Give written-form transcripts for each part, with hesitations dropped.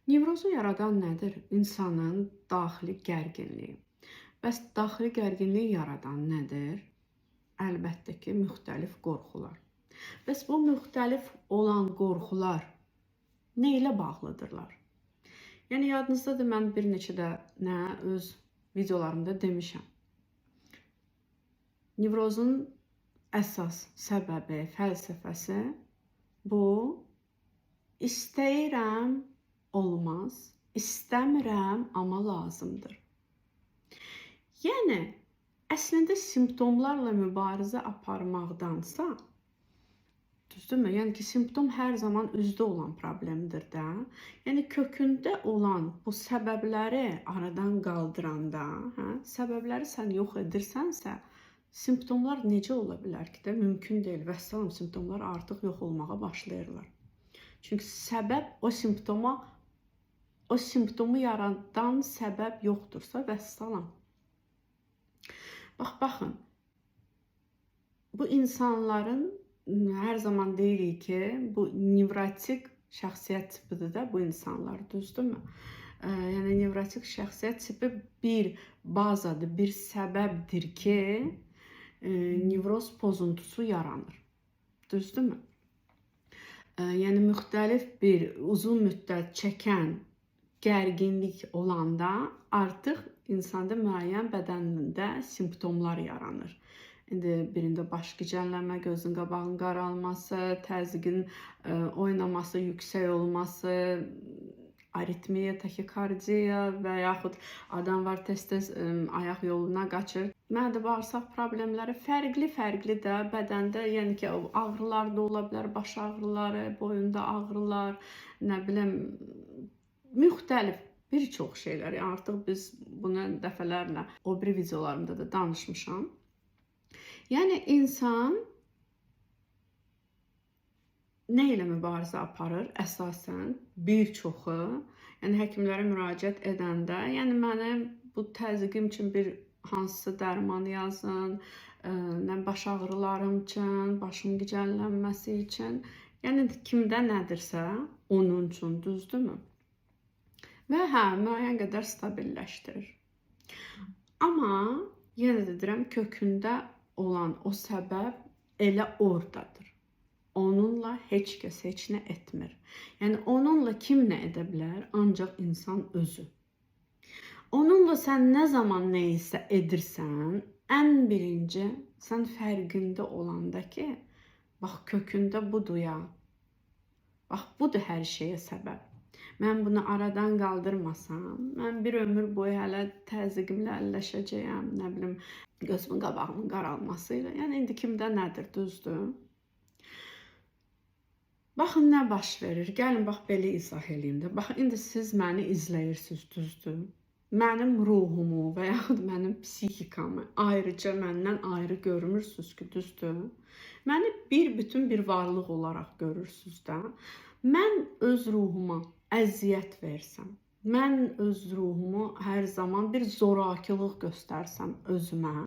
Nevrozu yaradan nədir? İnsanın daxili gərginliyi. Bəs daxili gərginliyi yaradan nədir? Əlbəttə ki, müxtəlif qorxular. Bəs bu müxtəlif olan qorxular nə ilə bağlıdırlar? Yəni, yadınızdadır, mən bir neçə də öz videolarımda demişəm. Nevrozun əsas səbəbi, fəlsəfəsi bu, istəyirəm, olmaz, istəmirəm, amma lazımdır. Yəni, əslində simptomlarla mübarizə aparmaqdansa, düzdürmü? Yəni ki, simptom hər zaman üzdə olan problemdir də. Yəni, kökündə olan bu səbəbləri aradan qaldıranda, səbəbləri sən yox edirsənsə, simptomlar necə ola bilər ki də? Mümkün deyil. Vəssalam, simptomlar artıq yox olmağa başlayırlar. Çünki səbəb o simptomu yaradan səbəb yoxdursa, vəssalam. Baxın, bu insanların hər zaman deyirik ki, bu nevrotik şəxsiyyət tipidir də bu insanlar, düzdürmü? Yəni, nevrotik şəxsiyyət tipi bir bazadır, bir səbəbdir ki, nevroz pozuntusu yaranır, düzdürmü? Yəni, müxtəlif bir uzun müddət çəkən gərginlik olanda artıq insanda müəyyən bədənində simptomlar yaranır. İndi birində baş gicəllənmə, gözün qabağının qaralması, təzyiqin oynaması, yüksək olması, aritmiya, taxikardiya və yaxud adam var tez-tez ayaq yoluna qaçır. Mədə-bağırsaq problemləri fərqli də bədəndə, yəni ki, ağrılar da ola bilər, baş ağrıları, boyunda ağrılar, nə bilim, müxtəlif bir çox şeylər. Artıq biz bunu dəfələrlə o biri videolarımda da danışmışam. Yəni, insan nə ilə mübarizə aparır? Əsasən bir çoxu, yəni həkimlərə müraciət edəndə, yəni mənə bu təzyiqim üçün bir hansısa dərman yazın, baş ağrılarım üçün, başım gicəllənməsi üçün, yəni kimdə nədirsə, onun üçün, düzdürmü? Və müəyyən qədər stabilləşdirir. Amma yenə də deyirəm, kökündə olan o səbəb elə oradadır. Onunla heç kəs heç nə etmir. Yəni, onunla kim nə edə bilər? Ancaq insan özü. Onunla sən nə zaman nə isə edirsən, ən birinci sən fərqində olanda ki, bax, kökündə budur ya, bax, budur hər şeyə səbəb. Mən bunu aradan qaldırmasam, mən bir ömür boyu hələ təzyiqimlə əlləşəcəyəm, nə bilim, gözümün qabağının qaralması ilə. Yəni, indi kimdə nədir, düzdür? Baxın, nə baş verir? Gəlin, bax, belə izah edeyim də. Bax, indi siz məni izləyirsiniz, düzdür? Mənim ruhumu və yaxud mənim psixikamı ayrıca məndən ayrı görmürsünüz ki, düzdür? Məni bütün bir varlıq olaraq görürsünüz də. Mən öz ruhuma əziyyət versəm, mən öz ruhumu hər zaman bir zorakılıq göstərsəm özümə,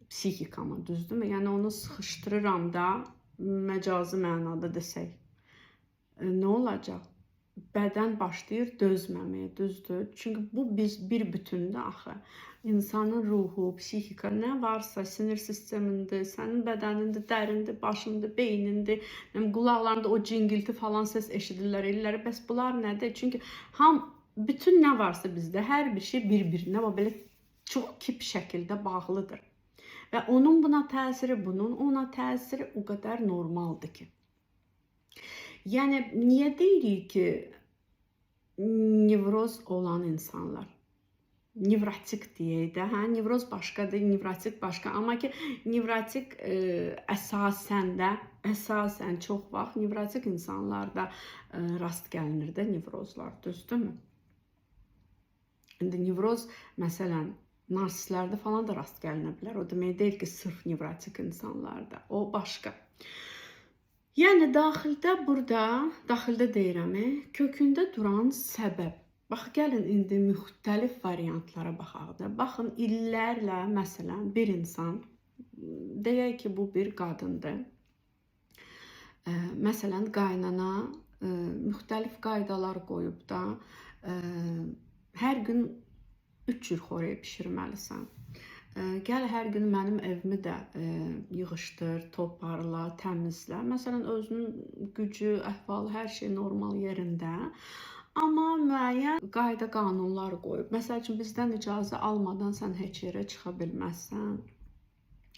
psixikama, düzdürmü? Yəni, onu sıxışdırıram da, məcazi mənada desək, nə olacaq? Bədən başlayır dözməməyə, düzdür? Çünki bu bir bütündür axı. İnsanın ruhu, psixika, nə varsa, sinir sistemində, sənin bədənində, dərində, başında, beynində, qulaqlarında o cingilti falan ses eşidirlər, elləri. Bəs bunlar nədir? Çünki bütün nə varsa bizdə, hər bir şey bir-birinə belə çox kip şəkildə bağlıdır. Və onun buna təsiri, bunun ona təsiri o qədər normaldır ki. Yəni, niyə deyirik ki, nevroz olan insanlar, nevrotik deyək də, nevroz başqadır, nevrotik başqa. Amma ki, nevrotik əsasən çox vaxt nevrotik insanlarda rast gəlinir də nevrozlar, düzdürmü? İndi nevroz, məsələn, narsistlərdə falan da rast gəlinə bilər. O demək deyil ki, sırf nevrotik insanlarda. O başqa. Yəni, daxildə deyirəm, kökündə duran səbəb. Bax, gəlin, indi müxtəlif variantlara baxaq da. Baxın, illərlə, məsələn, bir insan, deyək ki, bu bir qadındır. Məsələn, qaynana müxtəlif qaydalar qoyub da, hər gün 3 cür xörək bişirməlisən. Gəl hər gün mənim evimi də yığışdır, toparla, təmizlə. Məsələn, özünün gücü, əhvalı, hər şey normal yerində. Amma müəyyən qayda qanunlar qoyub. Məsəl üçün bizdən icazə almadan sən heç yerə çıxa bilməzsən.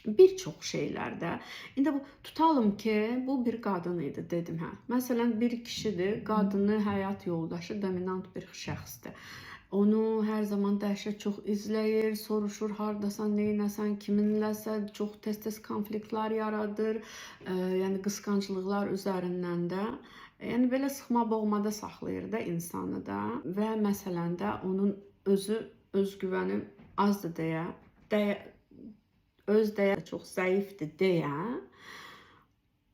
Bir çox şeylərdə. İndi bu tutalım ki, bu bir qadın idi, dedim hə. Məsələn, bir kişidir, qadını həyat yoldaşı dominant bir şəxsdir. Onu hər zaman dəhşət çox izləyir, soruşur hardasan, neynəsən, kiminləsə, çox tez-tez konfliktlər yaradır. Yəni qısqanclıqlar üzərindən də. Yəni belə sıxma boğmada saxlayır da insanı da və məsələn də onun özgüvəni azdır deyə, öz dəyəri çox zəifdir deyə,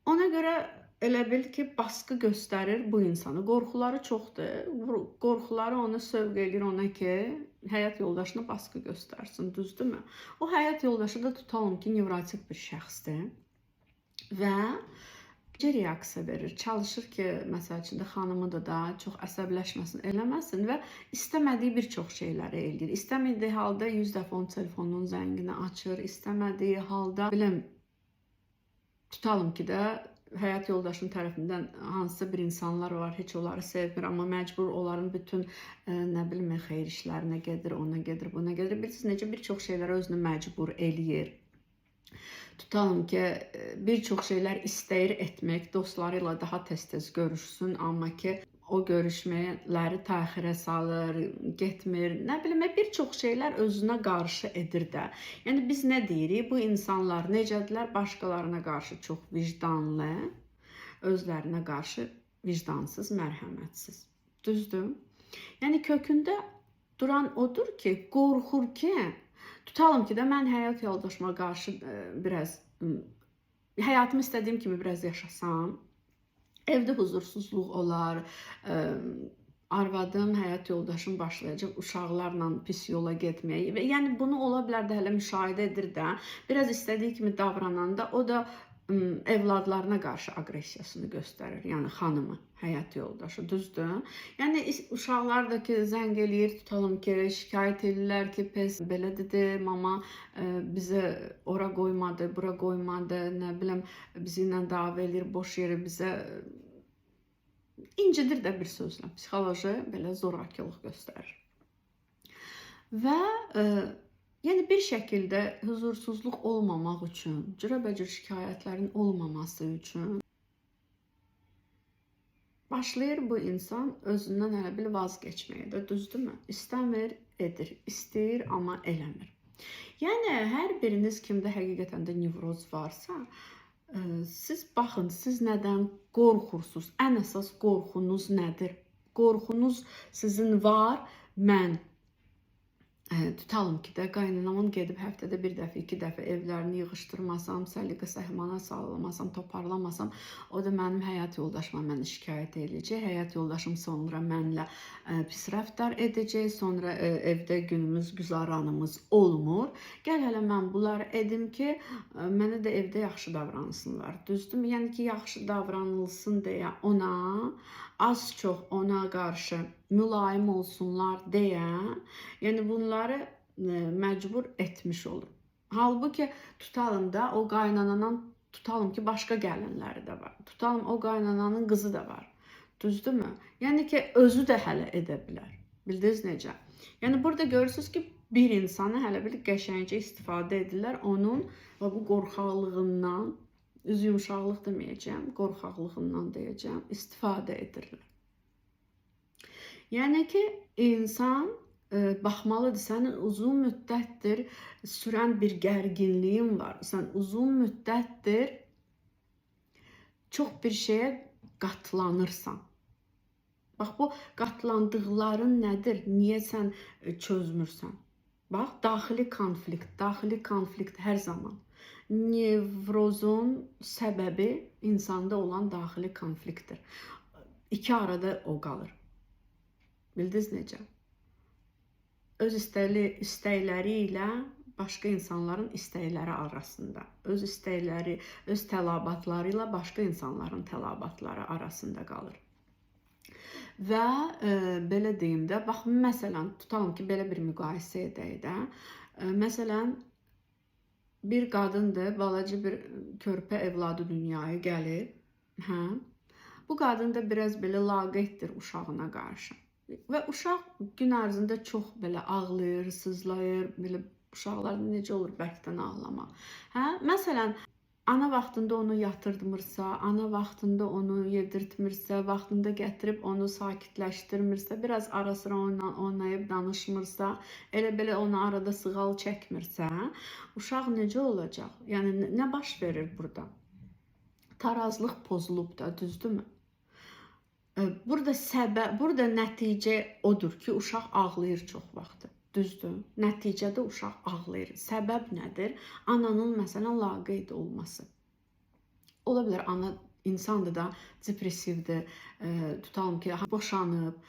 ona görə elə bil ki, baskı göstərir bu insanı. Qorxuları çoxdur. Qorxuları onu sövq edir ona ki, həyat yoldaşına baskı göstərsin, düzdürmü? O həyat yoldaşı da tutalım ki, nevrotik bir şəxsdir və necə reaksiya verir? Çalışır ki, məsəl üçün də xanımı da çox əsəbləşməsin, eləməsin və istəmədiyi bir çox şeyləri eləyir. İstəmədiyi halda 100 dəfə onun telefonunun zəngini açır, istəmədiyi halda tutalım ki də həyat yoldaşının tərəfindən hansısa bir insanlar var, heç onları sevmir, amma məcbur onların bütün xeyir işlərinə gedir, ona gedir, buna gedir. Bilirsiniz necə bir çox şeylərə özünü məcbur eləyir. Tutalım ki, bir çox şeylər istəyir etmək, dostları ilə daha tez-tez görüşsün, amma ki, o görüşmələri təxirə salır, getmir, bir çox şeylər özünə qarşı edir də. Yəni biz nə deyirik? Bu insanlar necədirlər? Başqalarına qarşı çox vicdanlı, özlərinə qarşı vicdansız, mərhəmətsiz. Düzdür? Yəni kökündə duran odur ki, qorxur ki, tutalım ki də mən həyat yoldaşıma qarşı biraz həyatımı istədiyim kimi biraz yaşasam, evdə huzursuzluq olar, arvadım, həyat yoldaşım başlayacaq uşaqlarla pis yola getməyə və yəni bunu ola bilər də hələ müşahidə edir də, biraz istədiyi kimi davrananda o da evladlarına qarşı aqressiyasını göstərir, yəni xanımı, həyat yoldaşı, düzdür? Yəni uşaqlar da ki, zəng eləyir, tutalım ki, şikayət edirlər ki, pes belə dedi, mama bizə ora qoymadı, bura qoymadı, bizi ilə dava eləyir, boş yeri bizə incidir də bir sözlə, psixoloji belə zorakılıq göstərir. Və yəni bir şəkildə huzursuzluq olmamaq üçün, cürəbəcür şikayətlərin olmaması üçün başlayır bu insan özündən elə bil vazgeçməyə də, düzdürmü? İstəmir, edir, istəyir, amma eləmir. Yəni hər biriniz kimdə həqiqətən də nevroz varsa, siz baxın, siz nədən qorxursunuz? Ən əsas qorxunuz nədir? Qorxunuz sizin var, mən tutalım ki də qaynanamın gedib həftədə bir dəfə, 2 dəfə evlərini yığışdırmasam, səliqə səhmana sağlamasam, toparlamasam, o da mənim həyat yoldaşıma məni şikayət edəcək. Həyat yoldaşım sonra mənlə pis rəftar edəcək, sonra evdə günümüz, güzaranımız olmur. Gəl hələ mən bunları edim ki, mənə də evdə yaxşı davransınlar. Düzdürmü? Yəni ki, yaxşı davranılsın deyə ona, az-çox ona qarşı mülayim olsunlar deyə, yəni bunları məcbur etmiş olur. Halbuki tutalım da o qaynananın, tutalım ki başqa gəlinləri də var. Tutalım o qaynananın qızı da var. Düzdürmü? Yəni ki özü də hələ edə bilər. Bildiniz necə? Yəni burada görürsünüz ki bir insanı hələ bir qəşəngcə istifadə edirlər onun və bu qorxaqlığından, üz yumşaqlıq deməyəcəm, qorxaqlığından deyəcəm, istifadə edirlər. Yəni ki, insan baxmalıdır, sənin uzun müddətdir sürən bir gərginliyin var. Sən uzun müddətdir çox bir şeyə qatlanırsan. Bax, bu qatlandıqların nədir? Niyə sən çözmürsən? Bax, daxili konflikt hər zaman. Nevrozun səbəbi insanda olan daxili konfliktdir. İki arada o qalır. Bildiniz necə? Öz istəkləri ilə başqa insanların istəkləri arasında, öz istəkləri, öz tələbatları ilə başqa insanların tələbatları arasında qalır. Və belə deyim də, bax məsələn, tutalım ki, belə bir müqayisə edək də. Məsələn, bir qadındır, balaca bir körpə evladı dünyaya gəlir. Hə? Bu qadın da biraz belə laqeyddir uşağına qarşı. Və uşaq gün ərzində çox belə ağlayır, sızlayır, belə uşaqlarda necə olur bərkdən ağlamaq. Hə? Məsələn, ana vaxtında onu yatırdmırsa, ana vaxtında onu yedirtmirsə, vaxtında gətirib onu sakitləşdirmirsə, biraz ara sıra onunla oynayıb danışmırsa, elə belə ona arada sığal çəkmirsə, uşaq necə olacaq? Yəni nə baş verir burada? Tarazlıq pozulub da, düzdürmü? Burada nəticə odur ki, uşaq ağlayır çox vaxtı. Düzdür? Nəticədə uşaq ağlayır. Səbəb nədir? Ananın məsələn laqeyd olması. Ola bilər ana insandır da, depressivdir. Tutalım ki, boşanıb,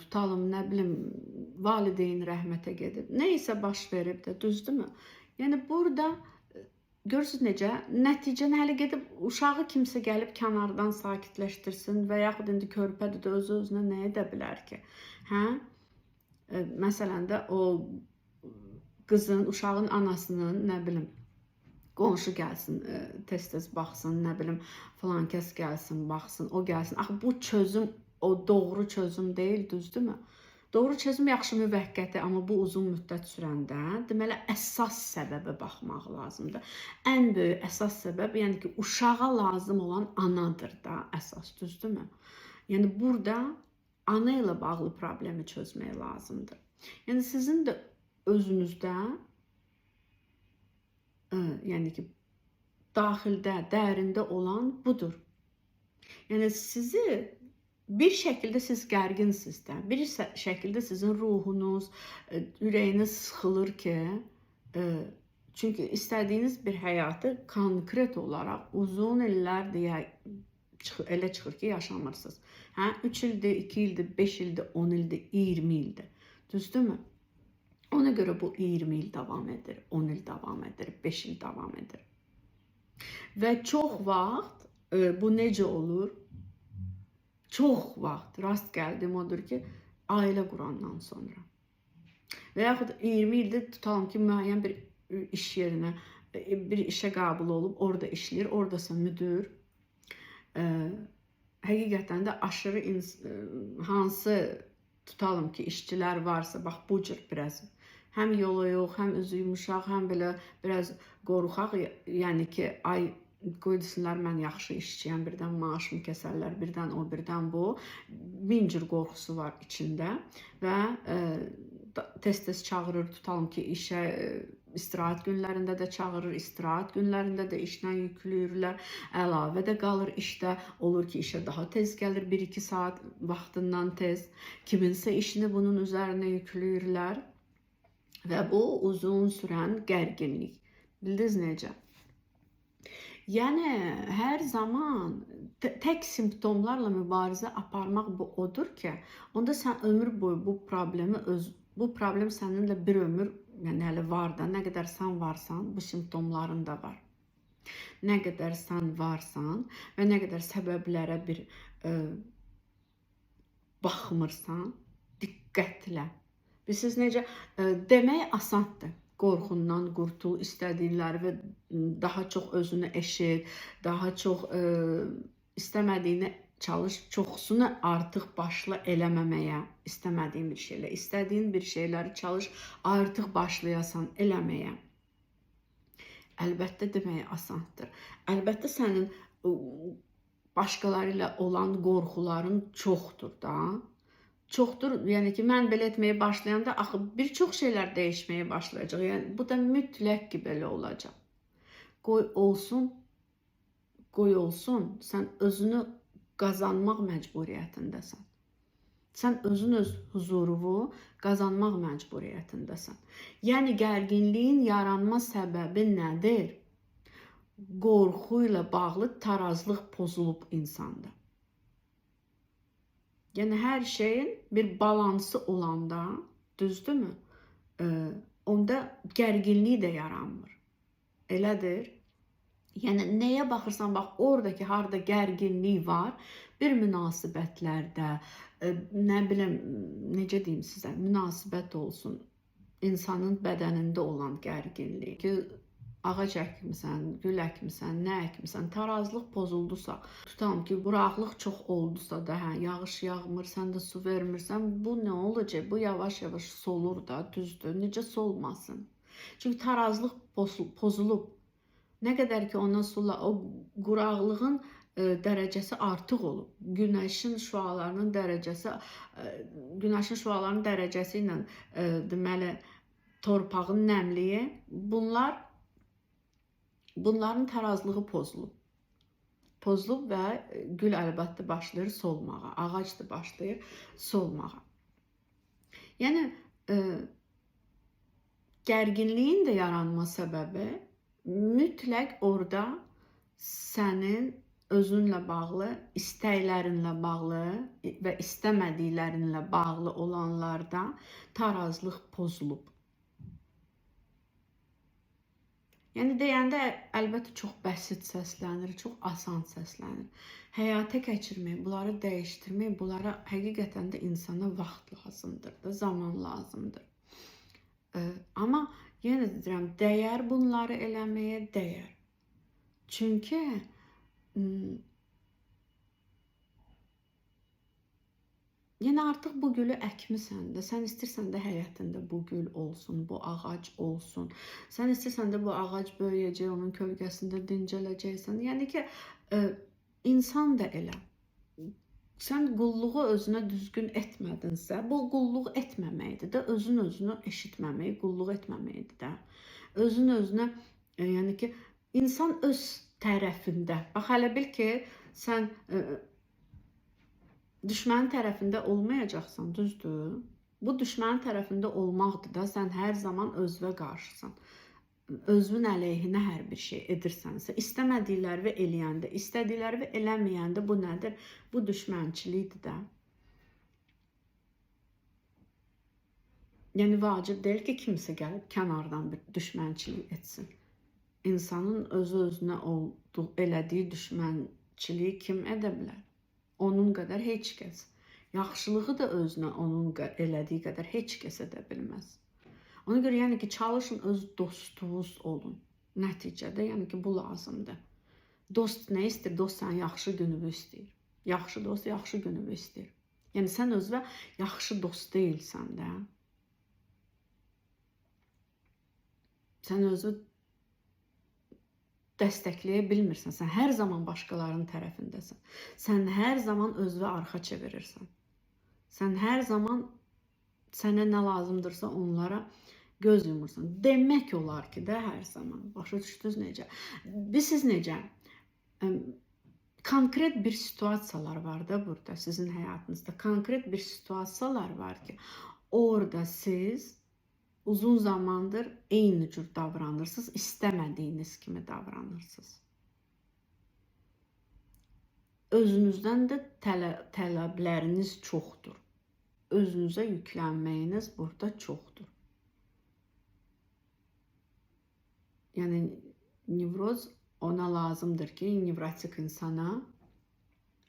tutalım nə bilim valideyn rəhmətə gedib. Nə isə baş verib də, düzdürmü? Yəni burada görürsünüz necə? Nəticəni hələ gedib uşağı kimsə gəlib kənardan sakitləşdirsin və yaxud indi körpədir də özü-özünə nə edə bilər ki? Hə? Məsələn də o qızın, uşağın anasının, nə bilim, qonşu gəlsin, tez-tez baxsın, nə bilim, filan kəs gəlsin, baxsın, o gəlsin. Axı bu çözüm, o doğru çözüm deyil, düzdürmü? Doğru çözüm yaxşı müvəqqəti, amma bu uzun müddət sürəndə deməli əsas səbəbə baxmaq lazımdır. Ən böyük əsas səbəb, yəni ki, uşağa lazım olan anadır da əsas, düzdürmü? Yəni burada ana ilə bağlı problemi çözmək lazımdır. Yəni sizin də özünüzdə yəni ki, daxildə, dərində olan budur. Yəni sizi bir şəkildə siz gərginsiniz də, bir şəkildə sizin ruhunuz, ürəyiniz sıxılır ki, çünki istədiyiniz bir həyatı konkret olaraq uzun illər deyə elə çıxır ki, yaşamırsınız. Hə? 3 ildir, 2 ildir, 5 ildir, 10 ildir, 20 ildir. Düzdürmü? Ona görə bu 20 il davam edir, 10 il davam edir, 5 il davam edir. Və çox vaxt bu necə olur? Çox vaxt rast gəldim odur ki, ailə qurandan sonra. Və yaxud 20 ildir tutalım ki, müəyyən bir iş yerinə, bir işə qəbul olub, orada işləyir, oradasa müdür. Həqiqətən də aşırı hansı tutalım ki, işçilər varsa, bax bu cür biraz həm yolu yox, həm üzü yumuşaq, həm belə biraz qorxaq, yəni ki, ay qoy desinlər, mən yaxşı işçiyəm, birdən maaşımı kəsərlər, birdən o, birdən bu. Min cür qorxusu var içində və tez-tez çağırır, tutalım ki, işə istirahət günlərində də çağırır, istirahət günlərində də işlə yükləyirlər, əlavə də qalır işdə, olur ki, işə daha tez gəlir, 1-2 saat vaxtından tez, kiminsə işini bunun üzərinə yükləyirlər və bu uzun sürən gərginlik. Bildiniz necə? Yəni, hər zaman tək simptomlarla mübarizə aparmaq bu odur ki, onda sən ömür boyu bu problem səninlə bir ömür, yəni hələ var da, nə qədər sən varsan, bu simptomların da var. Nə qədər sən varsan və nə qədər səbəblərə bir baxmırsan, diqqətlə. Bilirsiniz necə? Demək asandır. Qorxundan qurtul, istədikləri və daha çox özünü eşit, daha çox istəmədiyini çalış, çoxsunu artıq başla eləməməyə, istəmədiyin bir şeylə, istədiyin bir şeyləri çalış, artıq başlayasan eləməyə. Əlbəttə demək asandır. Əlbəttə sənin başqaları ilə olan qorxuların çoxdur da. Çoxdur, yəni ki, mən belə etməyə başlayanda axı bir çox şeylər dəyişməyə başlayacaq. Yəni bu da mütləq ki, belə olacaq. Qoy olsun, sən özünü qazanmaq məcburiyyətindəsən. Sən özün öz huzurunu qazanmaq məcburiyyətindəsən. Yəni gərginliyin yaranma səbəbi nədir? Qorxu ilə bağlı tarazlıq pozulub insanda. Yəni hər şeyin bir balansı olanda, düzdürmü? Onda gərginlik də yaranmır. Elədir? Yəni nəyə baxırsan bax, oradakı harda gərginlik var, bir münasibətlərdə, nə bilim, necə deyim sizə, münasibət olsun, insanın bədənində olan gərginlik, ki, ağac əkmisən, gül əkmisən, nə əkmisən, tarazlıq pozuldusa, tutalım ki, quraqlıq çox oldusa da, hə, yağış yağmır, sən də su vermirsən, bu nə olacaq? Bu yavaş-yavaş solur da, düzdür. Necə solmasın? Çünki tarazlıq pozulub. Nə qədər ki ondan sonra o quraqlığın dərəcəsi artıq olub. Günəşin şüalarının dərəcəsi ilə deməli torpağın nəmliyi, bunların tarazlığı pozulub. Pozulub və gül əlbəttə başlayır solmağa, ağac da başlayır solmağa. Yəni gərginliyin də yaranma səbəbi mütləq orada sənin özünlə bağlı, istəklərinlə bağlı və istəmədiklərinlə bağlı olanlarda tarazlıq pozulub. Yəni deyəndə əlbəttə çox bəsit səslənir, çox asan səslənir. Həyata keçirmək, bunları dəyişdirmək, bunlara həqiqətən də insana vaxt lazımdır da, zaman lazımdır. Amma yenə deyirəm, dəyər bunları eləməyə dəyər. Çünki yəni artıq bu gülü əkmisən də, sən istəyirsən də həyətində bu gül olsun, bu ağac olsun. Sən istəyirsən də bu ağac böyüyəcək, onun kölgəsində dincələcəksən. Yəni ki, insan da elə. Sən qulluğu özünə düzgün etmədinsə, bu qulluq etməməkdir də, özün özünü eşitməmək, qulluq etməməkdir də. Özün özünə, yəni ki, insan öz tərəfində, bax hələ bil ki, sən düşmənin tərəfində olmayacaqsan, düzdür? Bu düşmənin tərəfində olmaqdır da, sən hər zaman özünə qarşısan. Özünün əleyhinə hər bir şey edirsənsə, istəmədikləri eləyəndə, istədikləri eləməyəndə bu nədir? Bu düşmənçilikdir də. Yəni vacib deyil ki, kimsə gəlib kənardan bir düşmənçilik etsin. İnsanın özü-özünə elədiyi düşmənçiliyi kim edə bilər? Onun qədər heç kəs. Yaxşılığı da özünə onun elədiyi qədər heç kəs edə bilməz. Ona görə yəni ki, çalışın öz dostunuz olun. Nəticədə yəni ki, bu lazımdır. Dost nə istəyir? Dost sənin yaxşı gününü istəyir. Yaxşı dost yaxşı gününü istəyir. Yəni sən özünə yaxşı dost deyilsən də. Sən özü dəstəkləyə bilmirsən. Sən hər zaman başqalarının tərəfindəsən. Sən hər zaman özünə arxa çevirirsən. Sən hər zaman sənə nə lazımdırsa onlara göz yumursan. Demək olar ki də hər zaman. Başa düşdünüz necə? Siz necə? Konkret bir situasiyalar var da burada sizin həyatınızda. Konkret bir situasiyalar var ki, orada siz uzun zamandır eyni cür davranırsınız, istəmədiyiniz kimi davranırsınız. Özünüzdən də tələbləriniz çoxdur. Özünüzə yüklənməyiniz burada çoxdur. Yəni nevroz ona lazımdır ki, nevrotik insana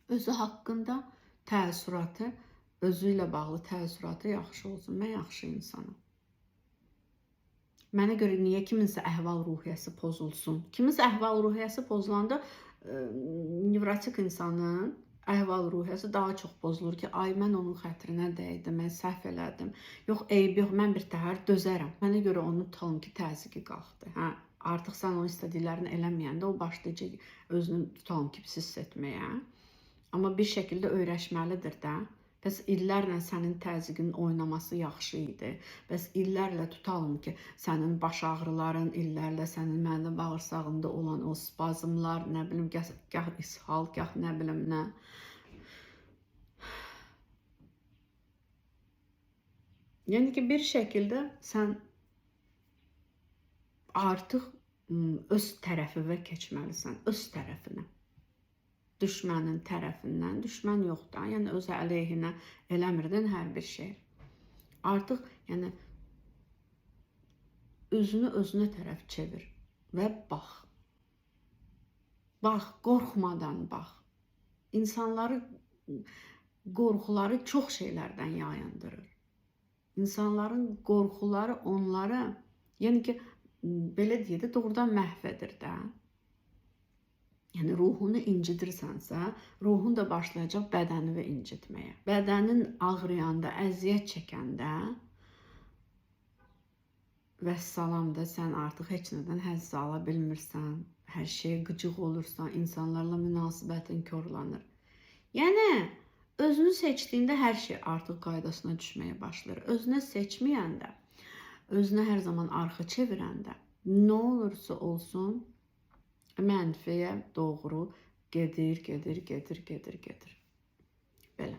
özü haqqında təəssüratı, özü ilə bağlı təəssüratı yaxşı olsun. Mən yaxşı insanım. Mənə görə niyə kiminsə əhval-ruhiyyəsi pozulsun? Kiminsə əhval-ruhiyyəsi pozulanda nevrotik insanın əhval-ruhiyyəsi daha çox pozulur ki, ay mən onun xətrinə dəydim, mən səhv elədim. Yox, eyb yox, mən bir təhər dözərəm. Mənə görə onun tutalım ki, təzyiqi qalxdı. Hə? Artıq sən o istədiklərini eləməyəndə o başlayacaq özünü tutalım ki, pis hiss etməyə. Amma bir şəkildə öyrəşməlidir də. Bəs illərlə sənin təzyiqinin oynaması yaxşı idi. Bəs illərlə tutalım ki, sənin baş ağrıların, illərlə sənin mədə bağırsağında olan o spazmlar, nə bilim, gah ishal, gah nə bilim nə. Yəni ki, bir şəkildə sən artıq öz tərəfivə keçməlisən, öz tərəfinə. Düşmənin tərəfindən, düşmən yox da, yəni öz əleyhinə eləmirdin hər bir şey. Artıq yəni özünü özünə tərəf çevir və bax. Bax, qorxmadan bax. İnsanları qorxuları çox şeylərdən yayındırır. İnsanların qorxuları onları, yəni ki, belə deyə də doğrudan məhv edir də. Yəni ruhunu incitirsənsə, ruhun da başlayacaq bədənini incitməyə. Bədənin ağrıyanda, əziyyət çəkəndə vəssalam da sən artıq heç nədən həzz ala bilmirsən, hər şeyə qıcıq olursan, insanlarla münasibətin korlanır. Yəni özünü seçdiyində hər şey artıq qaydasına düşməyə başlayır. Özünə seçməyəndə, özünə hər zaman arxa çevirəndə nə olursa olsun mənfiyə doğru gedir. Belə.